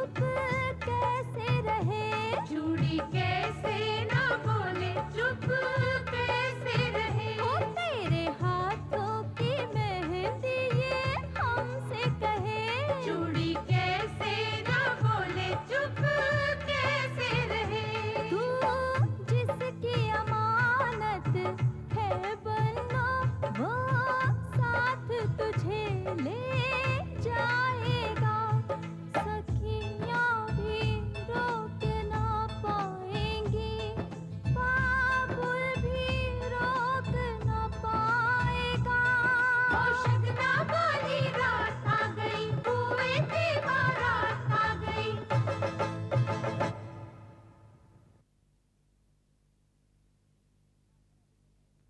चुप कैसे रहे, चूड़ी कैसे ना बोले, चुप कैसे रहे। ओ तेरे हाथों की मेहंदी ये हमसे कहे, चूड़ी कैसे ना बोले, चुप कैसे रहे। तू जिसकी अमानत है बनना, वो साथ तुझे ले जाएगा। सखियाँ भी रोक ना पाएंगी, बाबुल भी रोक ना पाएगा। ओ शगना वाली रात आ गई, कुएं की बारात आ गई।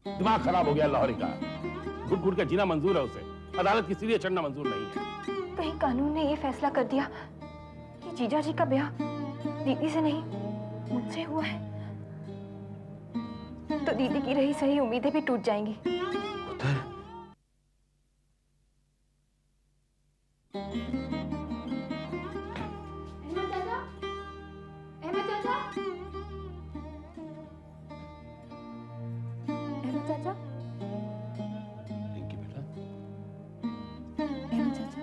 दिमाग खराब हो गया लाहौरी का। घुट घुट के जीना मंजूर है उसे, अदालत की सीढ़ी चढ़ना मंजूर नहीं है। कहीं कानून ने ये फैसला कर दिया कि जीजा जी का ब्याह दीदी से नहीं मुझसे हुआ है, तो दीदी की रही सही उम्मीदें भी टूट जाएंगी। उधर अहमद चाचा, अहमद चाचा, रिंकी बेटा, अहमद चाचा,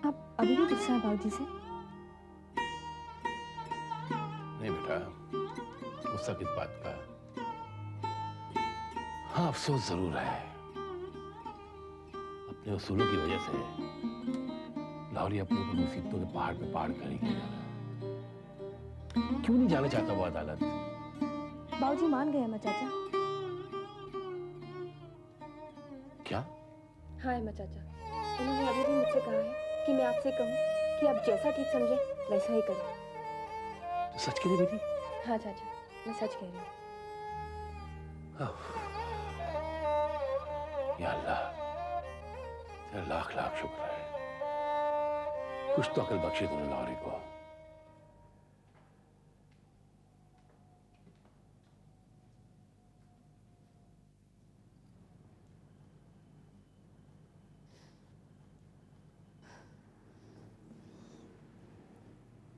आप अभी भी गुस्सा है बाबूजी से? नहीं बेटा, गुस्सा किस बात का? हाँ, अफसोस जरूर है। अपने उसूलों की वजह से लाहौरी अपने ऊपर मुसीबतों के पहाड़ पे पहाड़ खड़ी किया जा रहा है। क्यों नहीं जाना चाहता वो अदालत? बाबूजी मान गए अहमद चाचा। क्या? हाँ अहमद चाचा, उन्होंने अभी भी मुझसे कहा है कि मैं आपसे कहूँ कि आप जैसा ठीक समझे वैसा ही करें। तो सच कह रही बेटी? हाँ चाचा, मैं सच कह रही हूँ। या अल्लाह, तेरा लाख लाख शुक्र है। कुछ तो अकल बख्शी तूने लाहौरी को।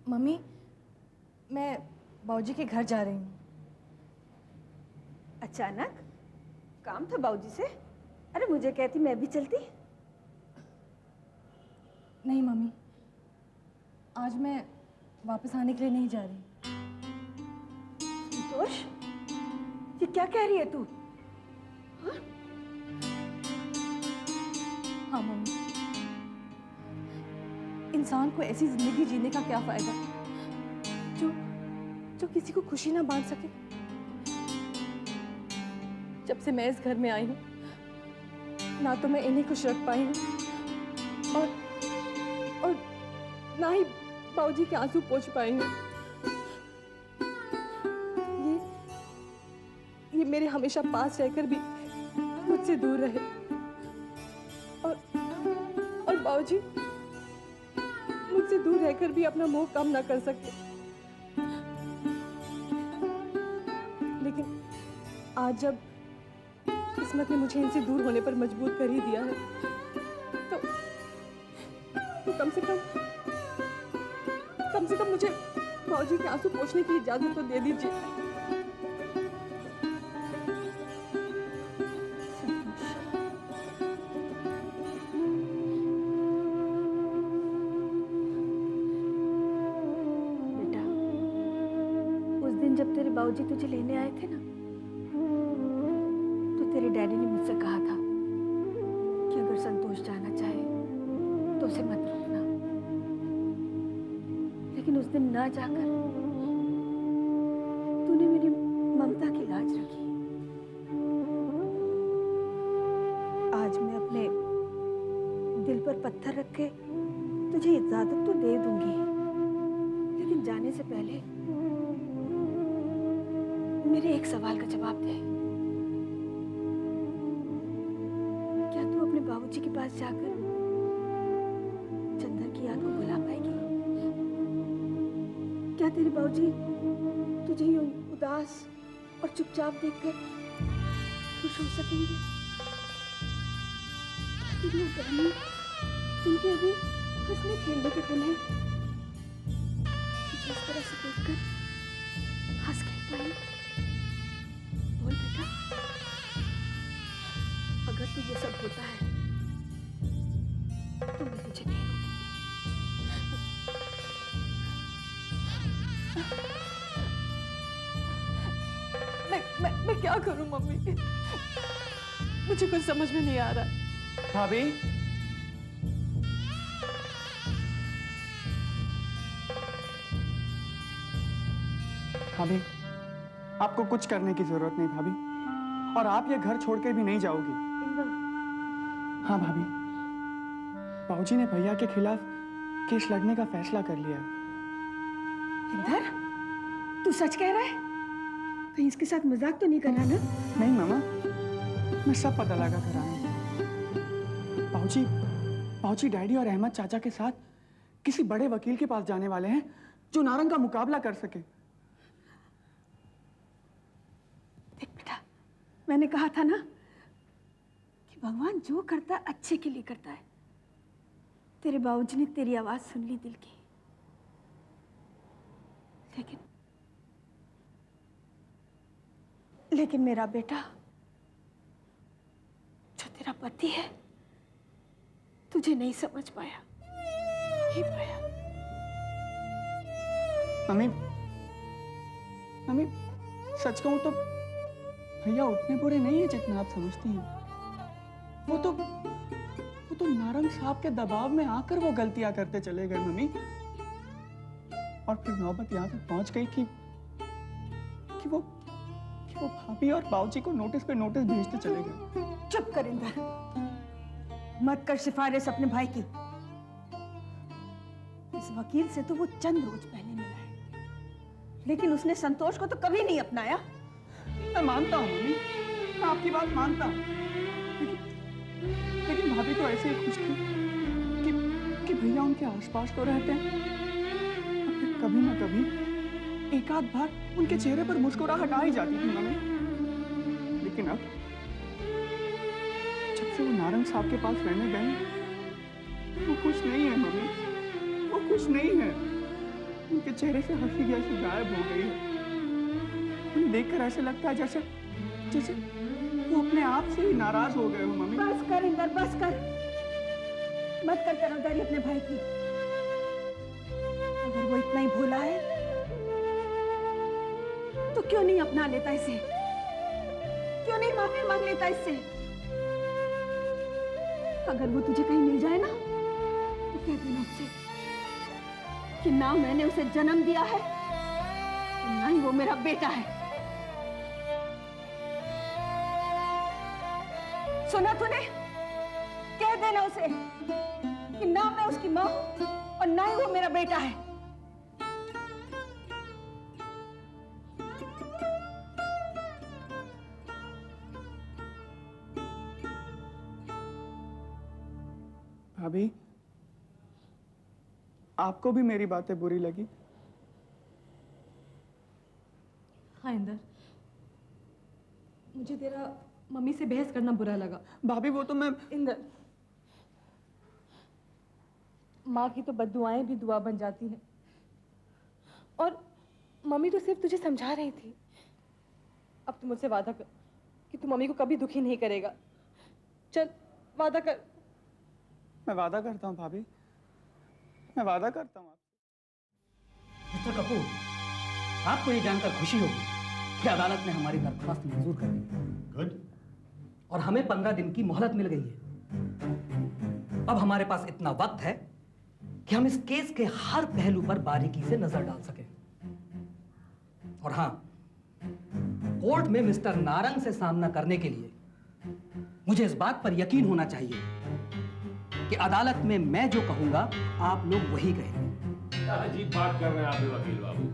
मम्मी, मैं बाबूजी के घर जा रही हूँ। अचानक काम था बाबूजी से? अरे मुझे कहती मैं भी चलती। नहीं मम्मी, आज मैं वापस आने के लिए नहीं जा रही। संतोष, ये क्या कह रही है तू? हाँ मम्मी, इंसान को ऐसी जिंदगी जीने का क्या फायदा जो किसी को खुशी ना बांट सके। जब से मैं इस घर में आई हूँ, ना तो मैं इन्हें खुश रख पाई हूँ और ना ही बाबूजी के आंसू पोंछ पाई हूँ। ये मेरे हमेशा पास रहकर भी मुझसे दूर रहे और बाबूजी मुझसे दूर रहकर भी अपना मोह कम ना कर सके। लेकिन आज जब किस्मत ने मुझे इनसे दूर होने पर मजबूर कर ही दिया है, तो कम से कम मुझे बाबूजी के आंसू पोंछने की इजाजत तो दे दीजिए। जब तेरे बाबूजी तुझे लेने आए थे ना, तो तेरे डैडी ने मुझसे कहा था कि अगर संतोष जाना चाहे तो उसे मत रोकना। लेकिन उस दिन ना जाकर तूने मेरी ममता की लाज रखी। आज मैं अपने दिल पर पत्थर रख के तुझे इजाजत तो दे दूंगी, लेकिन जाने से पहले मेरे एक सवाल का जवाब दे। क्या तू अपने बाबूजी के पास जाकर चंदर की याद को भुला पाएगी? क्या तेरे बाबूजी तुझे यूं उदास और चुपचाप देखकर खुश हो सकेंगे? तेरी वो बहनी जिनके अभी हंसने खेलने के दिन हैं, इस तरह से देखकर हंस के पाई। बोल बेटा, अगर तुझे सब होता है तो मैं तुझे नहीं रोकूंगी। मैं क्या करूं मम्मी? मुझे कुछ समझ में नहीं आ रहा। भाभी, भाभी, आपको कुछ करने की जरूरत नहीं भाभी, और आप ये घर छोड़ के भी नहीं जाओगी। हाँ भाभी, बाबूजी ने भैया के खिलाफ केस लड़ने का फैसला कर लिया है। इंदर, तू सच कह रहा है? कहीं इसके साथ मजाक तो नहीं कर रहा ना? नहीं मामा, मैं सब पता लगा कर आया हूं। बाबूजी डैडी और अहमद चाचा के साथ किसी बड़े वकील के पास जाने वाले हैं जो नारंग का मुकाबला कर सके। देख बेटा, मैंने कहा था ना कि भगवान जो करता है अच्छे के लिए करता है। तेरे बाबूजी ने तेरी आवाज सुन ली दिल की, लेकिन मेरा बेटा, जो तेरा पति है, तुझे नहीं समझ पाया, नहीं पाया। मम्मी, सच कहूं तो भैया उतने बुरे नहीं है जितना आप समझती हैं। वो तो नारंग साहब के दबाव में आकर वो गलतियां करते चले गए मम्मी, और फिर नौबत यहाँ तक पहुंच गई कि वो भाभी और बाबूजी को नोटिस पे नोटिस भेजते चले गए। चुप कर इंदर, मत कर सिफारिश अपने भाई की। इस वकील से तो वो चंद रोज पहले मिला है, लेकिन उसने संतोष को तो कभी नहीं अपनाया। मैं मानता हूँ मम्मी, मैं आपकी बात मानता हूँ, लेकिन भाभी तो ऐसे ही खुश थी कि भैया उनके आसपास तो रहते हैं, और फिर कभी ना कभी एक आध बार उनके चेहरे पर मुस्कुराहट आ ही जाती थी मम्मी। लेकिन अब जब से वो नारंग साहब के पास रहने गए, वो खुश नहीं है मम्मी, वो खुश नहीं है। उनके चेहरे से हंसी जैसी गायब हो गई है। उन्हें देखकर ऐसे लगता है जैसे वो अपने आप से ही नाराज हो गए हो मम्मी। बस कर इंदर, बस कर, मत कर तरफदारी अपने भाई की। अगर वो इतना ही भोला है तो क्यों नहीं अपना लेता इसे? क्यों नहीं माफी मांग लेता इससे? अगर वो तुझे कहीं मिल जाए ना तो कह देना उससे कि ना मैंने उसे जन्म दिया है, ना ही वो मेरा बेटा है। सुना तूने? कह देना उसे कि ना मैं उसकी मां हूं और ना ही वो मेरा बेटा है। भाभी, आपको भी मेरी बातें बुरी लगी? हाँ इंदर, मुझे तेरा मम्मी से बहस करना बुरा लगा। भाभी वो तो मैं इंदर, माँ की तो बद्दुआएं भी दुआ बन जाती हैं, और मम्मी तो सिर्फ तुझे समझा रही थी। अब तू मुझसे वादा कर कि तू मम्मी को कभी दुखी नहीं करेगा। चल वादा कर। मैं वादा करता हूँ भाभी, मैं वादा करता हूँ। मिस्टर कपूर, आपको ये जानकर खुशी होगी कि अदालत ने हमारी दरख्वास्त मंजूर कर दी। गुड। और हमें 15 दिन की मोहलत मिल गई है। अब हमारे पास इतना वक्त है कि हम इस केस के हर पहलू पर बारीकी से नजर डाल सकें। और हां, कोर्ट में मिस्टर नारंग से सामना करने के लिए मुझे इस बात पर यकीन होना चाहिए कि अदालत में मैं जो कहूंगा आप लोग वही कहेंगे। क्या अजीब बात कर रहे हैं आप भी वकील बाबू,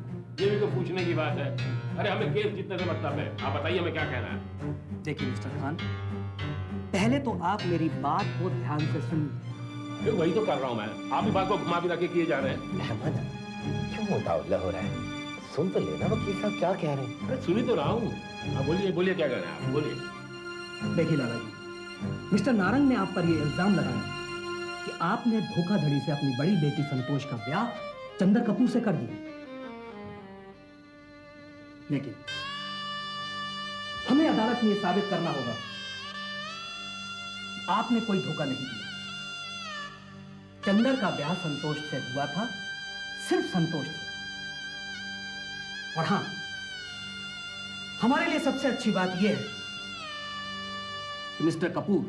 ये भी तो पूछने की बात है। अरे हमें केस जीतने से मतलब है, आप बताइए हमें क्या कहना है। देखिए मिस्टर खान, पहले तो आप मेरी बात को ध्यान से सुनिए। वही तो कर रहा हूं मैं, आप भी बात को घुमा फिरा के किए जा रहे हैं। अहमद, क्यों मुतावला हो रहा है? सुन तो लेना वकील साहब क्या कह रहे हैं। अरे सुनी तो रहा हूँ। आप बोलिए बोलिए, क्या कहना है आप, बोलिए। देखिए लाला जी, मिस्टर नारंग ने आप पर यह इल्जाम लगाया कि आपने धोखाधड़ी से अपनी बड़ी बेटी संतोष का ब्याह चंदर कपूर से कर दिया। लेकिन हमें अदालत में यह साबित करना होगा आपने कोई धोखा नहीं दिया। चंदर का ब्याह संतोष से हुआ था, सिर्फ संतोष से। और हां, हमारे लिए सबसे अच्छी बात यह है कि मिस्टर कपूर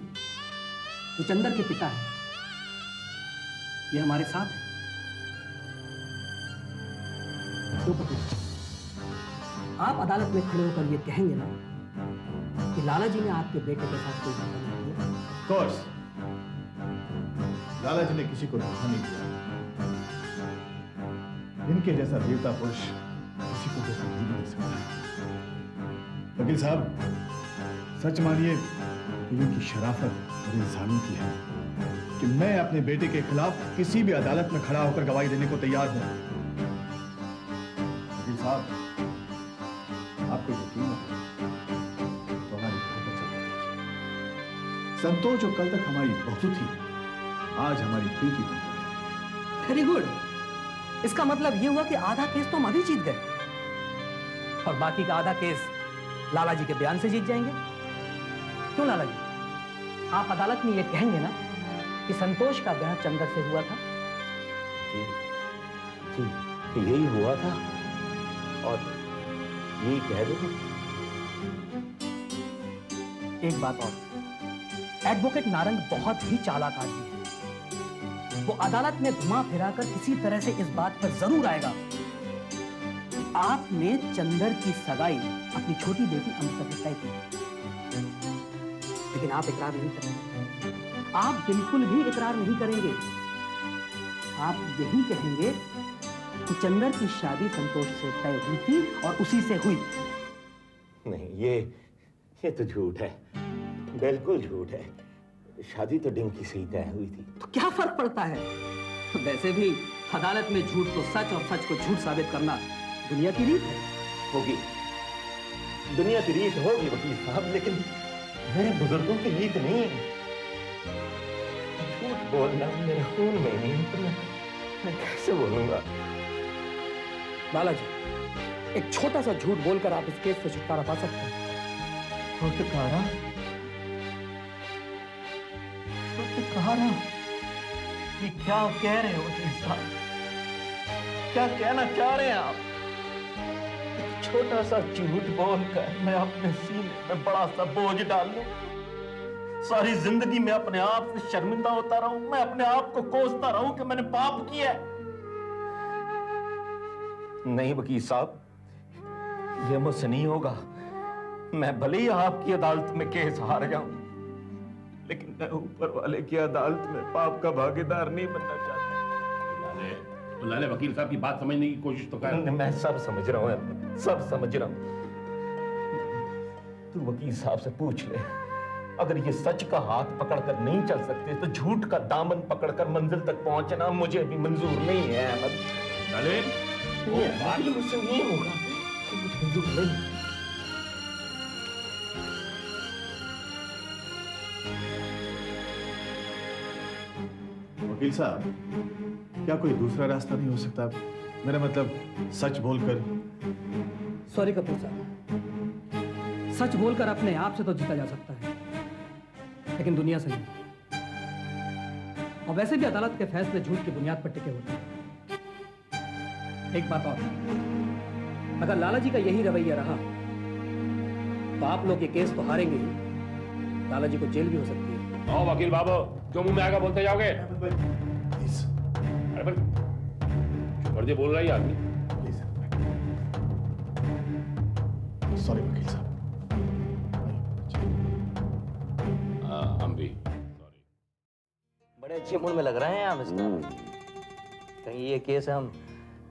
जो चंदर के पिता हैं, ये हमारे साथ हैं। तो कपूर, आप अदालत में खड़े होकर ये कहेंगे ना कि लाला जी ने आपके बेटे के साथ कोई धोखा नहीं किया? कोर्स लाला जी ने किसी को धोखा नहीं दिया। इनके जैसा देवता पुरुष किसी को धोखा नहीं दे सकता। वकील साहब, सच मानिए कि इनकी शराफत और इंसानी की है कि मैं अपने बेटे के खिलाफ किसी भी अदालत में खड़ा होकर गवाही देने को तैयार हूं। वकील साहब, आपको यकीन है तो हमारी बहुत अच्छा। संतोष जो कल तक हमारी बहू थी, आज हमारी बेटी बन गई। Very good. इसका मतलब यह हुआ कि आधा केस तो हम अभी जीत गए और बाकी का आधा केस लाला जी के बयान से जीत जाएंगे। क्यों लाला जी, आप अदालत में यह कहेंगे ना कि संतोष का ब्याह चंदर से हुआ था? जी, यही हुआ था और यही कह दो। एक बात और, एडवोकेट नारंग बहुत ही चालाक आदमी है। वो अदालत में घुमा फिराकर किसी तरह से इस बात पर जरूर आएगा कि आपने चंदर की सगाई अपनी छोटी बेटी अमृता से तय की। लेकिन आप इकरार नहीं करेंगे, आप बिल्कुल भी इकरार नहीं करेंगे। आप यही कहेंगे कि चंदर की शादी संतोष से तय हुई थी और उसी से हुई। नहीं, ये तो झूठ है, बिल्कुल झूठ है। शादी तो डिंकी से ही तय हुई थी। तो क्या फर्क पड़ता है? वैसे भी अदालत में झूठ को सच और सच को झूठ साबित करना दुनिया की रीत है। होगी, दुनिया की रीत होगी वकील साहब, लेकिन मेरे बुजुर्गों की रीत नहीं है। झूठ बोलना मेरे खून में नहीं है, तो मैं कैसे बोलूंगा? लाला जी, एक छोटा सा झूठ बोलकर आप इस केस से छुटकारा पा सकते हैं। छुटकारा? ये क्या कह रहे हो वकील साहब? क्या कहना चाह रहे हैं आप? एक छोटा सा झूठ बोलकर मैं अपने सीने में बड़ा सा बोझ डाल लूं? सारी जिंदगी में अपने आप से शर्मिंदा होता रहूं? मैं अपने आप को कोसता रहूं कि मैंने पाप किया है? नहीं वकील साहब, ये मुझसे नहीं होगा। मैं भले ही आपकी अदालत में केस हार जाऊं, लेकिन मैं ऊपर वाले की अदालत में पाप का भागीदार नहीं बनना चाहता। लाले वकील साहब की बात समझने की कोशिश तो कर। मैं सब समझ रहा हूं, सब समझ रहा हूं। तू वकील साहब से पूछ ले, अगर ये सच का हाथ पकड़कर नहीं चल सकते तो झूठ का दामन पकड़कर मंजिल तक पहुंचना मुझे भी मंजूर नहीं है अहमद। लाले, ये बात मुझसे नहीं होगा, मुझे मंजूर नहीं। वकील साहब, क्या कोई दूसरा रास्ता नहीं हो सकता? मेरा मतलब सच बोलकर। सॉरी कपूर साहब, सच बोलकर अपने आप से तो जीता जा सकता है, लेकिन दुनिया से नहीं। और वैसे भी अदालत के फैसले झूठ की बुनियाद पर टिके होते हैं। एक बात और, अगर लाला जी का यही रवैया रहा तो आप लोग ये केस तो हारेंगे ही, लाला जी को जेल भी हो सकती है। आओ वकील बाबू, क्यों मुंह में आकर बोलते जाओगे? प्लीज, अरे पर मर्जी बोल रहा है आदमी। प्लीज, सॉरी वकील साहब। हम भी बड़े अच्छे मूड में लग रहे हैं आप इसका। कहीं ये केस हम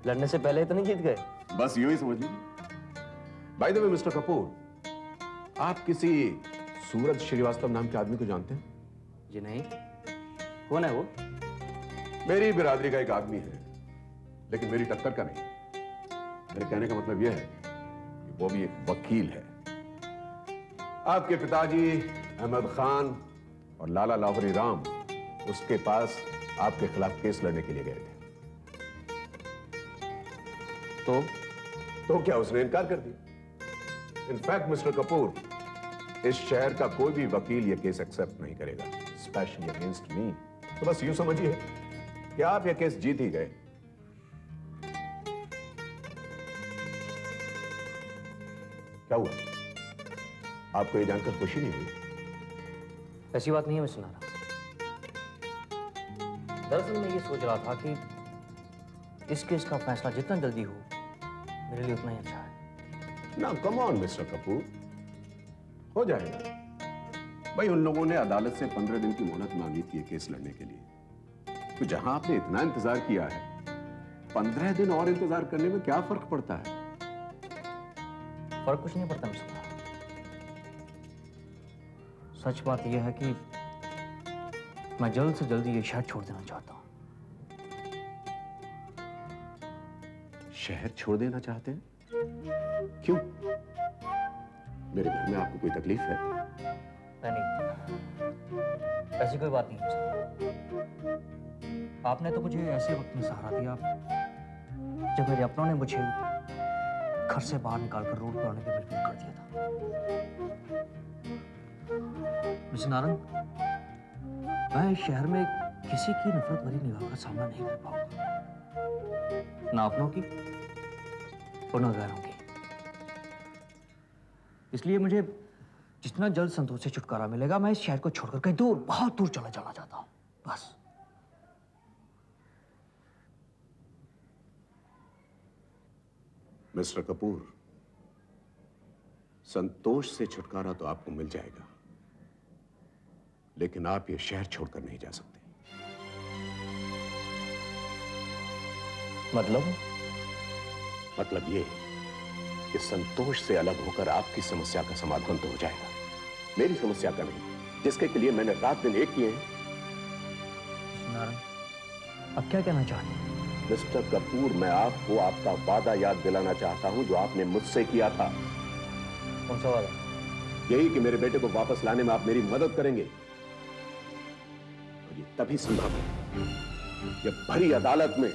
लड़ने से पहले तो नहीं जीत गए? बस यूं ही समझ लीजिए। By the way mister Kapoor, आप किसी सूरज श्रीवास्तव नाम के आदमी को जानते हैं? जी नहीं। कौन है वो? मेरी बिरादरी का एक आदमी है, लेकिन मेरी टक्कर का नहीं। मेरे कहने का मतलब यह है कि वो भी एक वकील है। आपके पिताजी अहमद खान और लाला लाहौरी राम उसके पास आपके खिलाफ केस लड़ने के लिए गए थे। तो क्या उसने इनकार कर दिया? इनफैक्ट मिस्टर कपूर, इस शहर का कोई भी वकील ये केस एक्सेप्ट नहीं करेगा, स्पेशली अगेंस्ट मी। तो बस यूं समझिए कि आप ये केस जीत ही गए। क्या हुआ? आपको ये जानकर खुशी नहीं हुई? ऐसी बात नहीं है मिस्टर नारायण। दरअसल मैं ये सोच रहा था कि इस केस का फैसला जितना जल्दी हो मेरे लिए उतना ही अच्छा है। ना कम ऑन मिस्टर कपूर, हो जाएगा। भाई उन लोगों ने अदालत से 15 दिन की मोहलत मांगी थी ये केस लड़ने के लिए, तो जहां आपने इतना इंतजार किया है, 15 दिन और इंतजार करने में क्या फर्क पड़ता है? फर्क कुछ नहीं पड़ता मिस्टर। सच बात यह है कि मैं जल्द से जल्द ये शहर छोड़ देना चाहता हूं। शहर छोड़ देना चाहते हैं? क्यों? मेरे घर में आपको कोई तकलीफ है? नहीं, ऐसी कोई बात नहीं है मिस्टर। आपने तो मुझे ऐसे वक्त में सहारा दिया जब मेरे अपनों ने मुझे घर से बाहर निकालकर रोड पर आने के मजबूर कर दिया था। मिस्टर नारंग, मैं इस शहर में किसी की नफरत भरी निगाह का सामना नहीं कर पाऊंगा, ना अपनों की और ना गैरों की। इसलिए मुझे जितना जल्द संतोष से छुटकारा मिलेगा, मैं इस शहर को छोड़कर कहीं दूर, बहुत दूर चला जाना चाहता हूं, बस। मिस्टर कपूर, संतोष से छुटकारा तो आपको मिल जाएगा, लेकिन आप ये शहर छोड़कर नहीं जा सकते। मतलब ये कि संतोष से अलग होकर आपकी समस्या का समाधान तो हो जाएगा, मेरी समस्या का नहीं, जिसके के लिए मैंने रात दिन एक किए हैं। अब क्या कहना चाहते हैं? मिस्टर कपूर, मैं आपको आपका वादा याद दिलाना चाहता हूं जो आपने मुझसे किया था। कौन सा वादा? यही कि मेरे बेटे को वापस लाने में आप मेरी मदद करेंगे। और ये तभी संभव है जब भरी अदालत में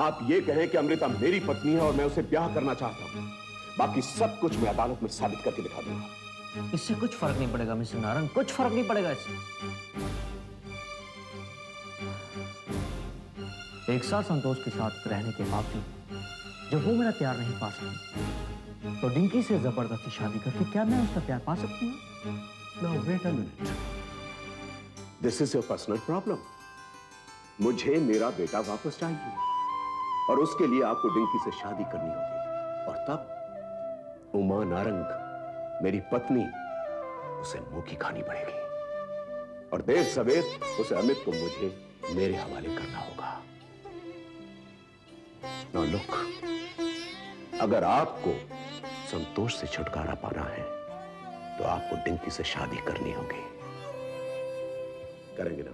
आप ये कहें कि अमृता मेरी पत्नी है और मैं उसे ब्याह करना चाहता हूं। बाकी सब कुछ मैं अदालत में साबित करके दिखा दूंगा। इससे कुछ फर्क नहीं पड़ेगा मिस्टर नारंग, कुछ फर्क नहीं पड़ेगा इससे। एक साल संतोष के साथ रहने के बावजूद जब वो मेरा प्यार नहीं पा सकती, तो डिंकी से जबरदस्ती शादी करके क्या मैं उसका प्यार पा सकती हूँ? Now wait a minute. This is your personal problem. मुझे मेरा बेटा वापस चाहिए और उसके लिए आपको डिंकी से शादी करनी होगी, और तब उमा नारंग मेरी पत्नी, उसे मुंह की खानी पड़ेगी, और देर सवेर उसे अमित को मुझे मेरे हवाले करना होगा। Now look, अगर आपको संतोष से छुटकारा पाना है तो आपको डिंकी से शादी करनी होगी। करेंगे ना?